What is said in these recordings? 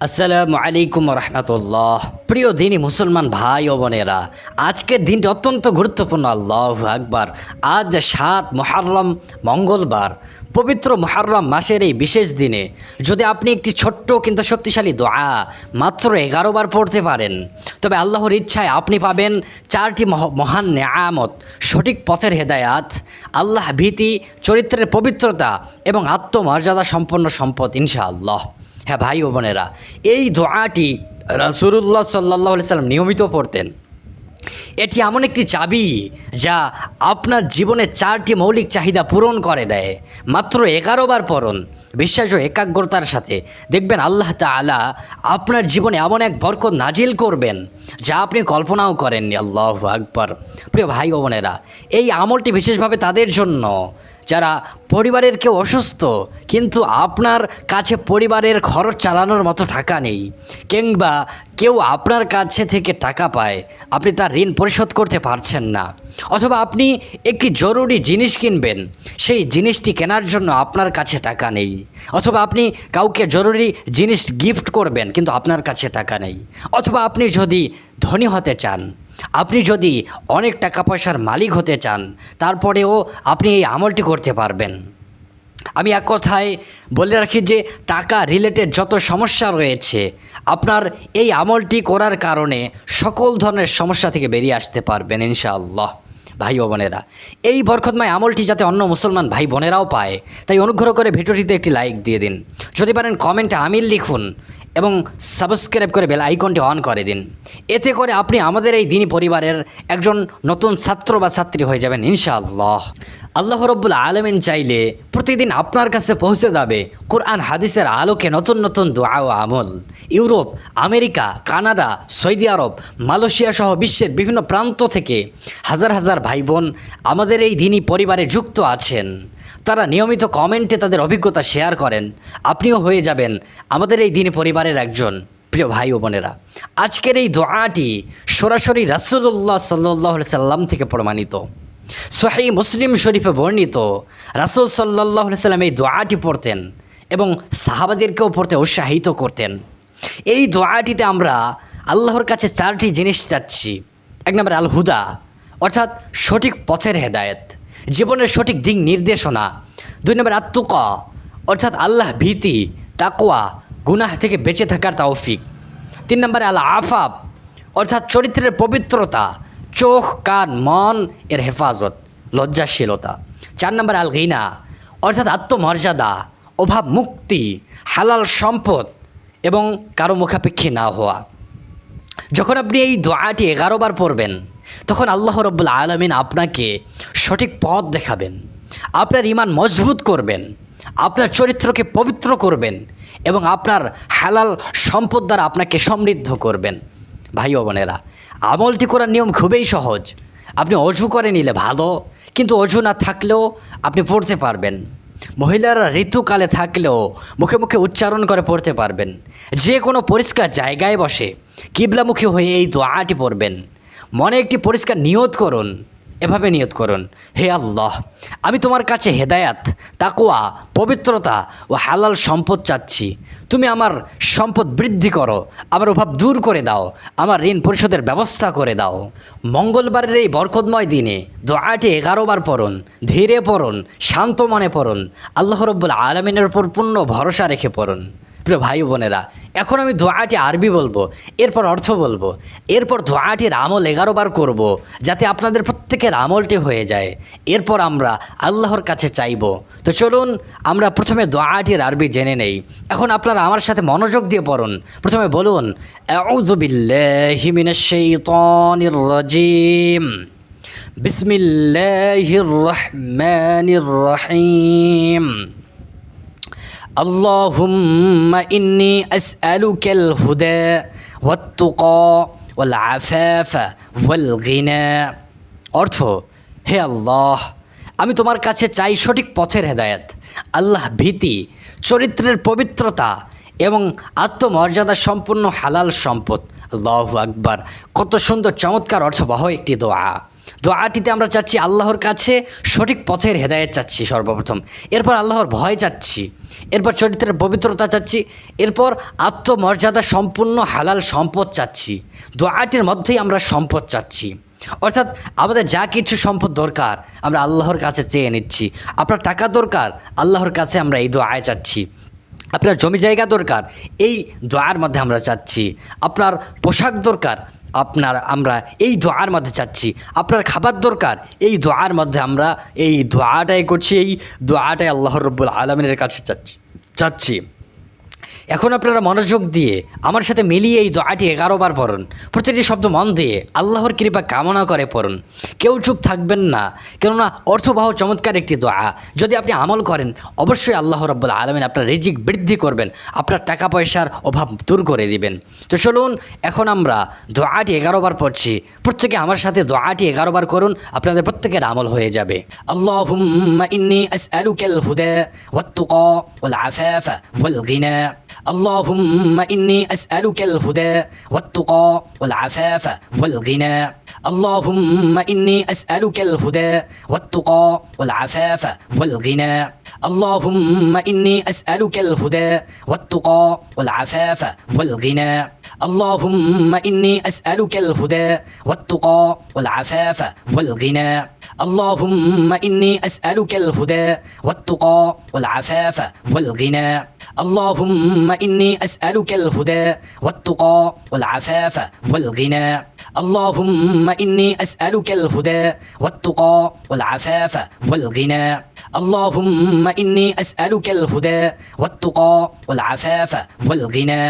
আসসালামু আলাইকুম রহমতুল্লাহ। প্রিয় দিনী মুসলমান ভাই ও বোনেরা, আজকের দিনটি অত্যন্ত গুরুত্বপূর্ণ। আল্লাহু আকবার। আজ ৭ মুহররম মঙ্গলবার, পবিত্র মুহররম মাসের এই বিশেষ দিনে যদি আপনি একটি ছোট্ট কিন্তু শক্তিশালী দোয়া মাত্র 11 বার পড়তে পারেন, তবে আল্লাহর ইচ্ছায় আপনি পাবেন 4টি মহান নেয়ামত, সঠিক পথের হেদায়াত, আল্লাহ ভীতি, চরিত্রের পবিত্রতা এবং আত্মমর্যাদা সম্পন্ন সম্পদ ইনশাআল্লাহ। হ্যাঁ ভাই ও বোনেরা, এই দোয়াটি রাসূলুল্লাহ সাল্লাল্লাহু আলাইহি সাল্লাম নিয়মিত পড়তেন। এটি এমন একটি চাবি যা আপনার জীবনের 4টি মৌলিক চাহিদা পূরণ করে দেয়। মাত্র 11 বার পড়ুন বিশ্বাস ও একাগ্রতার সাথে, দেখবেন আল্লাহ তাআলা আপনার জীবনে এমন এক বরকত নাজিল করবেন যা আপনি কল্পনাও করেননি। আল্লাহু আকবার। প্রিয় ভাই ও বোনেরা, এই আমলটি বিশেষভাবে তাদের জন্য যারা পরিবারের কেউ অসুস্থ কিন্তু আপনার কাছে পরিবারের খরচ চালানোর মতো টাকা নেই, কিংবা কেউ আপনার কাছে থেকে টাকা পায়, আপনি তার ঋণ পরিশোধ করতে পারছেন না, অথবা আপনি একটি জরুরি জিনিস কিনবেন, সেই জিনিসটি কেনার জন্য আপনার কাছে টাকা নেই, অথবা আপনি কাউকে জরুরি জিনিস গিফট করবেন কিন্তু আপনার কাছে টাকা নেই, অথবা আপনি যদি ধনী হতে চান, আপনি যদি অনেক টাকা পয়সার মালিক হতে চান, তারপরেও আপনি এই আমলটি করতে পারবেন। আমি এক কথায় বলে রাখি যে টাকা রিলেটেড যত সমস্যা রয়েছে, আপনার এই আমলটি করার কারণে সকল ধরনের সমস্যা থেকে বেরিয়ে আসতে পারবেন ইনশাআল্লাহ। ভাই ও বোনেরা, এই বরকতময় আমলটি যাতে অন্য মুসলমান ভাই বোনেরাও পায়, তাই অনুগ্রহ করে ভিডিওটিতে একটি লাইক দিয়ে দিন, যদি পারেন কমেন্টে আমিন লিখুন এবং সাবস্ক্রাইব করে বেল আইকনটি অন করে দিন। এতে করে আপনি আমাদের এই দিনী পরিবারের একজন নতুন ছাত্র বা ছাত্রী হয়ে যাবেন ইনশাআল্লাহ। আল্লাহ রব্বুল আলামিন চাইলে প্রতিদিন আপনার কাছে পৌঁছে যাবে কোরআন হাদিসের আলোকে নতুন নতুন দোয়া ও আমল। ইউরোপ, আমেরিকা, কানাডা, সৌদি আরব, মালয়েশিয়া সহ বিশ্বের বিভিন্ন প্রান্ত থেকে হাজার হাজার ভাই বোন আমাদের এই দিনী পরিবারে যুক্ত আছেন। তারা নিয়মিত কমেন্টে তাদের অভিজ্ঞতা শেয়ার করেন। আপনিও হয়ে যাবেন আমাদের এই দিনী পরিবারের একজন। প্রিয় ভাই ও বোনেরা, আজকের এই দোয়াটি সরাসরি রাসূলুল্লাহ সাল্লাল্লাহু আলাইহি সাল্লাম থেকে প্রমাণিত। সহিহ মুসলিম শরীফে বর্ণিত, রাসূল সাল্লাল্লাহু আলাইহি সাল্লাম এই দোয়াটি পড়তেন এবং সাহাবাদেরকেও পড়তে উৎসাহিত করতেন। এই দোয়াটিতে আমরা আল্লাহর কাছে 4টি জিনিস চাচ্ছি। 1 নম্বর আল হুদা, অর্থাৎ সঠিক পথের হেদায়েত, জীবনের সঠিক দিক নির্দেশনা। 2 নম্বর আত্তুকা, অর্থাৎ আল্লাহ ভীতি, তাকওয়া, গুনাহ থেকে বেঁচে থাকার তৌফিক। 3 নম্বরে আল আফাফ, অর্থাৎ চরিত্রের পবিত্রতা, চোখ, কান, মন এর হেফাজত, লজ্জাশীলতা। 4 নম্বর আল গিনা, অর্থাৎ আত্মমর্যাদা, অভাব মুক্তি, হালাল সম্পদ এবং কারো মুখাপেক্ষী না হওয়া। যখন আপনি এই দোয়াটি 11 বার পড়বেন, তখন আল্লাহ রব্বুল আলামিন আপনাকে সঠিক পথ দেখাবেন, আপনার ঈমান মজবুত করবেন, আপনার চরিত্রকে পবিত্র করবেন এবং আপনার হালাল সম্পদ দ্বারা আপনাকে সমৃদ্ধ করবেন। ভাই ও বোনেরা, আমলটি করার নিয়ম খুবই সহজ। আপনি অজু করে নিলে ভালো, কিন্তু অজু না থাকলেও আপনি পড়তে পারবেন। মহিলারা ঋতুকালে থাকলেও মুখে মুখে উচ্চারণ করে পড়তে পারবেন। যে কোনো পরিষ্কার জায়গায় বসে কিবলামুখী হয়ে এই দোয়াটি পড়বেন। মনে একটি পরিষ্কার নিয়ত করুন, এভাবে নিয়ত করুন, হে আল্লাহ, আমি তোমার কাছে হেদায়াত, তাকওয়া, পবিত্রতা ও হালাল সম্পদ চাচ্ছি। তুমি আমার সম্পদ বৃদ্ধি করো, আমার অভাব দূর করে দাও, আমার ঋণ পরিশোধের ব্যবস্থা করে দাও। মঙ্গলবারের এই বরকতময় দিনে দোয়াটি 11 বার পড়ুন, ধীরে পড়ুন, শান্ত মনে পড়ুন, আল্লাহ রব্বুল আলামিনের উপর পূর্ণ ভরসা রেখে পড়ুন। প্রিয় ভাই বোনেরা, এখন আমি দোয়াটি আরবি বলবো, এরপর অর্থ বলবো, এরপর দোয়াটির আমল 11 বার করব, যাতে আপনাদের প্রত্যেকের আমলটি হয়ে যায়। এরপর আমরা আল্লাহর কাছে চাইব। তো চলুন আমরা প্রথমে দোয়াটির আরবি জেনে নেই। এখন আপনারা আমার সাথে মনোযোগ দিয়ে পড়ুন। প্রথমে বলুন, আউযু বিল্লাহি মিনাশ শাইতানির রাজিম, বিসমিল্লাহির রহমানির রহিম। আল্লাহুম্মা ইন্নী আসআলুকাল হুদা ওয়াত তুকা ওয়াল আফাফা ওয়াল গিনা। অর্থ, হে আল্লাহ, আমি তোমার কাছে চাই সঠিক পথের হেদায়েত, আল্লাহ ভীতি, চরিত্রের পবিত্রতা এবং আত্মমর্যাদা সম্পন্ন হালাল সম্পদ। আল্লাহু আকবার। কত সুন্দর চমৎকার অর্থবহ একটি দোয়া। দোয়াটিতে আমরা চাচ্ছি আল্লাহর কাছে সঠিক পথের হেদায়েত চাচ্ছি সর্বপ্রথম, এরপর আল্লাহর ভয় চাচ্ছি, এরপর চরিত্রের পবিত্রতা চাচ্ছি, এরপর আত্মমর্যাদা সম্পূর্ণ হালাল সম্পদ চাচ্ছি। দোয়াটির মধ্যেই আমরা সম্পদ চাচ্ছি, অর্থাৎ আমাদের যা কিছু সম্পদ দরকার আমরা আল্লাহর কাছে চেয়ে নিচ্ছি। আপনার টাকা দরকার, আল্লাহর কাছে আমরা এই দোয়ায় চাচ্ছি। আপনার জমি জায়গা দরকার, এই দোয়ার মধ্যে আমরা চাচ্ছি। আপনার পোশাক দরকার, আমরা এই দোয়ার মধ্যে চাচ্ছি। আপনার খাবার দরকার, এই দোয়ার মধ্যে আমরা এই দোয়াটাই করছি, এই দোয়াটাই আল্লাহ রাব্বুল আলামিনের কাছে চাচ্ছি। এখন আপনারা মনোযোগ দিয়ে আমার সাথে মিলিয়ে এই দোয়াটি 11 বার পড়ুন। প্রতিটি শব্দ মন দিয়ে আল্লাহর কৃপা কামনা করে পড়ুন। কেউ চুপ থাকবেন না, কেননা অর্থবহ চমৎকার একটি দোয়া। যদি আপনি আমল করেন অবশ্যই আল্লাহ রাব্বুল আলামিন আপনার রিজিক বৃদ্ধি করবেন, আপনার টাকা পয়সার অভাব দূর করে দিবেন। তো চলুন এখন আমরা দোয়াটি 11 বার পড়ছি। প্রত্যেকে আমার সাথে দোয়াটি 11 বার করুন, আপনাদের প্রত্যেকের আমল হয়ে যাবে। আল্লাহুম্মা ইন্নী আসআলুকাল হুদা ওয়াত তুকা ওয়াল আফাফা ওয়াল গিনা। اللهم إني أسألك الهدى والتقى والعفاف والغنى. اللهم إني أسألك الهدى والتقى والعفاف والغنى. اللهم إني أسألك الهدى والتقى والعفاف والغنى. اللهم إني أسألك الهدى والتقى والعفاف والغنى. اللهم إني أسألك الهدى والتقى والعفاف والغنى. اللهم إني أسألك الهدى والتقى والعفاف والغنى. اللهم إني أسألك الهدى والتقى والعفاف والغنى. اللهم إني أسألك الهدى والتقى والعفاف والغنى.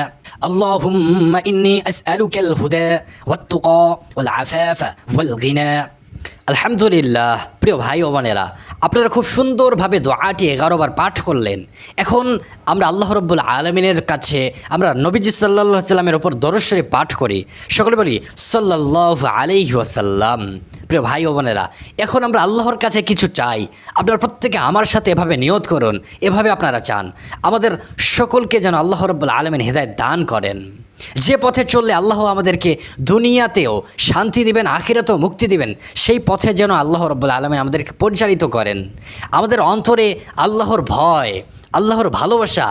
اللهم إني أسألك الهدى والتقى والعفاف والغنى. আলহামদুলিল্লাহ। প্রিয় ভাই ও বোনেরা, আপনারা খুব সুন্দরভাবে দোয়াটি 11 বার পাঠ করলেন। এখন আমরা আল্লাহ রাব্বুল আলামিনের কাছে আমরা নবীজি সাল্লাল্লাহু আলাইহি ওয়াসাল্লামের উপর দরুদ শরীফ পাঠ করি। সকলে বলি সাল্লাল্লাহু আলাইহি ওয়াসাল্লাম। প্রিয় ভাই ও বোনেরা, এখন আমরা আল্লাহর কাছে কিছু চাই। আপনারা প্রত্যেকে আমার সাথে এভাবে নিয়ত করুন, এভাবে আপনারা চান আমাদের সকলকে যেন আল্লাহ রাব্বুল আলামিন হেদায়েত দান করেন। যে পথে চললে আল্লাহ আমাদেরকে দুনিয়াতেও শান্তি দিবেন, আখিরাতেও মুক্তি দিবেন, সেই পথে যেন আল্লাহ রাব্বুল আলামিন আমাদেরকে পরিচালিত করেন। আমাদের অন্তরে আল্লাহর ভয়, আল্লাহর ভালোবাসা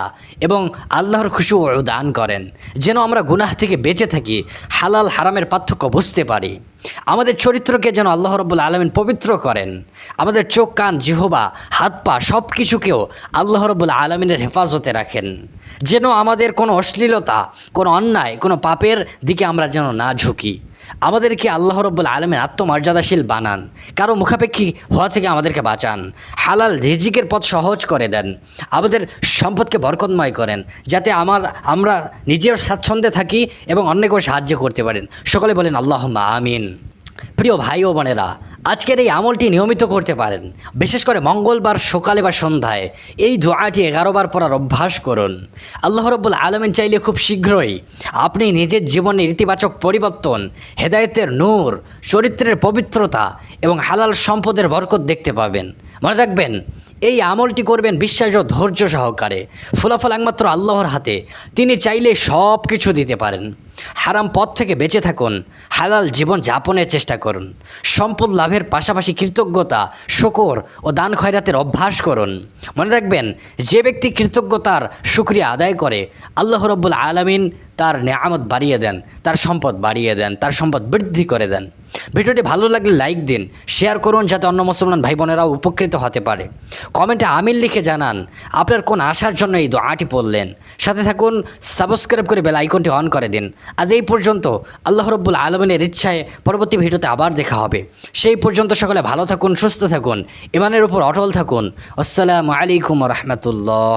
এবং আল্লাহর খুশু দান করেন, যেন আমরা গুনাহ থেকে বেঁচে থাকি, হালাল হারামের পার্থক্য বুঝতে পারি। আমাদের চরিত্রকে যেন আল্লাহ রাব্বুল আলামিন পবিত্র করেন। আমাদের চোখ, কান, জিহ্বা, হাত পা সব কিছুকেও আল্লাহ রাব্বুল আলামিনের হেফাজতে রাখেন, যেন আমাদের কোনো অশ্লীলতা, কোনো অন্যায়, কোনো পাপের দিকে আমরা যেন না ঝুঁকি। আমাদেরকে আল্লাহ রাব্বুল আলামিন আত্মমর্যাদাশীল বানান, কারো মুখাপেক্ষী হওয়া থেকে আমাদেরকে বাঁচান, হালাল রিজিকের পথ সহজ করে দেন, আমাদের সম্পদকে বরকতময় করেন, যাতে আমরা নিজের স্বাচ্ছন্দ্যে থাকি এবং অন্যকেও সাহায্য করতে পারেন। সকলে বলেন আল্লাহুম্মা আমিন। প্রিয় ভাই ও বোনেরা, আজকের এই আমলটি নিয়মিত করতে পারেন, বিশেষ করে মঙ্গলবার সকালে বা সন্ধ্যায় এই দোয়াটি 11 বার পড়ার অভ্যাস করুন। আল্লাহ রাব্বুল আলামিন চাইলে খুব শীঘ্রই আপনি নিজের জীবনের ইতিবাচক পরিবর্তন, হেদায়েতের নূর, চরিত্রের পবিত্রতা এবং হালাল সম্পদের বরকত দেখতে পাবেন। মনে রাখবেন, এই আমলটি করবেন বিশ্বাস ও ধৈর্য সহকারে। ফলাফল একমাত্র আল্লাহর হাতে, তিনি চাইলে সব কিছু দিতে পারেন। হারাম পথ থেকে বেঁচে থাকুন, হালাল জীবন যাপনের চেষ্টা করুন। সম্পদ লাভের পাশাপাশি কৃতজ্ঞতা, শুকর ও দান খয়রাতের অভ্যাস করুন। মনে রাখবেন, যে ব্যক্তি কৃতজ্ঞতার শুকরিয়া আদায় করে আল্লাহ রাব্বুল আলামিন তার নেয়ামত বাড়িয়ে দেন, তার সম্পদ বাড়িয়ে দেন, তার সম্পদ বৃদ্ধি করে দেন। ভিডিওটি ভালো লাগলে লাইক দিন, শেয়ার করুন, যাতে অন্য মুসলমান ভাই বোনেরাও উপকৃত হতে পারে। কমেন্টে আমিন লিখে জানান আপনার কোন আশার জন্য এই দোয়াটি পড়লেন। সাথে থাকুন, সাবস্ক্রাইব করে বেল আইকনটি অন করে দিন। আজ এই পর্যন্ত। আল্লাহ রাব্বুল আলামিনের ইচ্ছায় পরবর্তী ভিডিওতে আবার দেখা হবে। সেই পর্যন্ত সকলে ভালো থাকুন, সুস্থ থাকুন, ইমানের উপর অটল থাকুন। আসসালামু আলাইকুম ওয়া রাহমাতুল্লাহ।